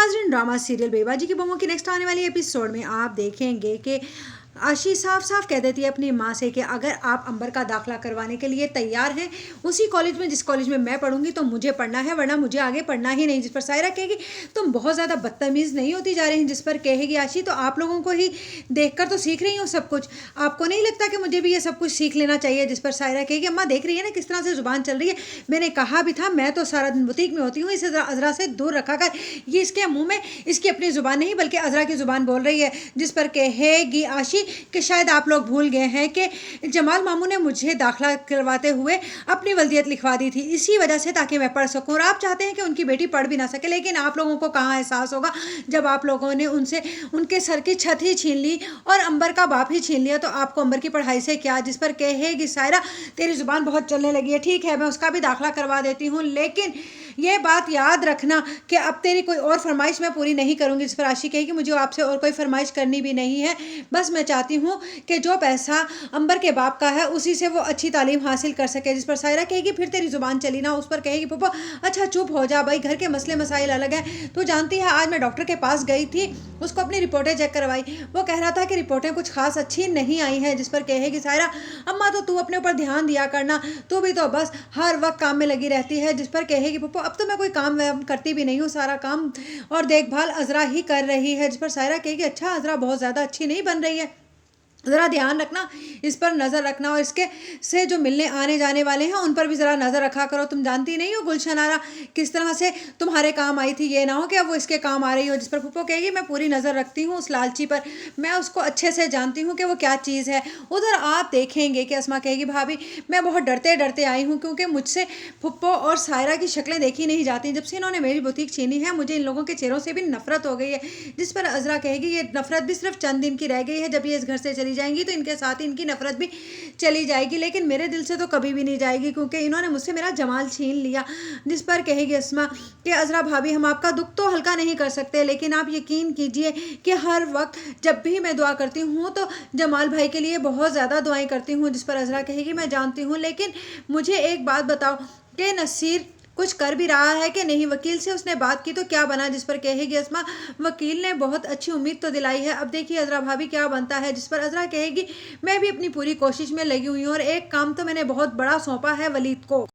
नाज़रीन, drama serial बेबाजी की बहुओं की नेक्स्ट आने वाली एपिसोड में आप देखेंगे कि आशी साफ साफ कह देती है अपनी माँ से कि अगर आप अंबर का दाखिला करवाने के लिए तैयार हैं उसी कॉलेज में जिस कॉलेज में मैं पढ़ूंगी तो मुझे पढ़ना है, वरना मुझे आगे पढ़ना ही नहीं। जिस पर सायरा कहेगी तुम बहुत ज़्यादा बदतमीज़ नहीं होती जा रही हैं। जिस पर कहेगी आशी तो आप लोगों को ही देखकर तो सीख रही हूँ सब कुछ, आपको नहीं लगता कि मुझे भी ये सब कुछ सीख लेना चाहिए। जिस पर सायरा कहेगी अम्मा देख रही है ना किस तरह से ज़ुबान चल रही है, मैंने कहा भी था मैं तो सारा दिन बुटीक में होती हूँ, इसे अजरा से दूर रखा कर। ये इसके मुँह में इसकी अपनी ज़ुबान नहीं बल्कि अजरा की ज़ुबान बोल रही है। जिस पर कहेगी आशी कि शायद आप लोग भूल गए हैं कि जमाल मामू ने मुझे दाखिला करवाते हुए अपनी वल्दियत लिखवा दी थी इसी वजह से ताकि मैं पढ़ सकूं, और आप चाहते हैं कि उनकी बेटी पढ़ भी ना सके। लेकिन आप लोगों को कहाँ एहसास होगा जब आप लोगों ने उनसे उनके सर की छत ही छीन ली और अंबर का बाप ही छीन लिया, तो आपको अंबर की पढ़ाई से क्या। जिस पर कहेगी सायरा तेरी जुबान बहुत चलने लगी है, ठीक है मैं उसका भी दाखिला करवा देती हूँ, लेकिन ये बात याद रखना कि अब तेरी कोई और फरमाइश मैं पूरी नहीं करूँगी। जिस पर आशी कहेगी मुझे आपसे और कोई फरमाइश करनी भी नहीं है, बस मैं चाहती हूँ कि जो पैसा अंबर के बाप का है उसी से वो अच्छी तालीम हासिल कर सके। जिस पर सायरा कहेगी फिर तेरी जुबान चली ना। उस पर कहेगी पप्पा अच्छा चुप हो जा भाई, घर के मसले मसाइल अलग हैं, तो जानती है आज मैं डॉक्टर के पास गई थी, उसको अपनी रिपोर्टें चेक करवाई, वो कह रहा था कि रिपोर्टें कुछ खास अच्छी नहीं आई हैं। जिस पर कहेगी सायरा अम्मा तो तू अपने ऊपर ध्यान दिया करना, तू भी तो बस हर वक्त काम में लगी रहती है। जिस पर कहेगी पप्पा अब तो मैं कोई काम करती भी नहीं हूँ, सारा काम और देखभाल अजरा ही कर रही है। जिस पर सायरा कहेगी अच्छा अजरा बहुत ज़्यादा अच्छी नहीं बन रही है, ज़रा ध्यान रखना, इस पर नज़र रखना, और इसके से जो मिलने आने जाने वाले हैं उन पर भी ज़रा नज़र रखा करो। तुम जानती नहीं हो गुलशन आरा किस तरह से तुम्हारे काम आई थी, ये ना हो कि अब वो इसके काम आ रही हो। जिस पर फूफो कहेगी मैं पूरी नज़र रखती हूँ उस लालची पर, मैं उसको अच्छे से जानती हूँ कि वो क्या चीज़ है। उधर आप देखेंगे कि अस्मा कहेगी भाभी मैं बहुत डरते डरते आई हूँ क्योंकि मुझसे फुप्पो और सायरा की शक्लें देखी नहीं जाती, जब से इन्होंने मेरी बुटीक छीनी है मुझे इन लोगों के चेहरों से भी नफरत हो गई है। जिस पर अजरा कहेगी ये नफरत भी सिर्फ चंद दिन की रह गई है, जब ये इस घर से चली जाएंगी तो इनके साथ ही इनकी नफरत भी चली जाएगी, लेकिन मेरे दिल से तो कभी भी नहीं जाएगी क्योंकि इन्होंने मुझसे मेरा जमाल छीन लिया। जिस पर कहेगी अस्मा कि अजरा भाभी हम आपका दुख तो हल्का नहीं कर सकते, लेकिन आप यकीन कीजिए कि हर वक्त जब भी मैं दुआ करती हूँ तो जमाल भाई के लिए बहुत ज़्यादा दुआएं करती हूँ। जिस पर अजरा कहेगी मैं जानती हूँ, लेकिन मुझे एक बात बताओ कि नसीर कुछ कर भी रहा है कि नहीं, वकील से उसने बात की तो क्या बना। जिस पर कहेगी अस्मा वकील ने बहुत अच्छी उम्मीद तो दिलाई है, अब देखिए अजरा भाभी क्या बनता है। जिस पर अजरा कहेगी मैं भी अपनी पूरी कोशिश में लगी हुई हूँ और एक काम तो मैंने बहुत बड़ा सौंपा है वलीद को।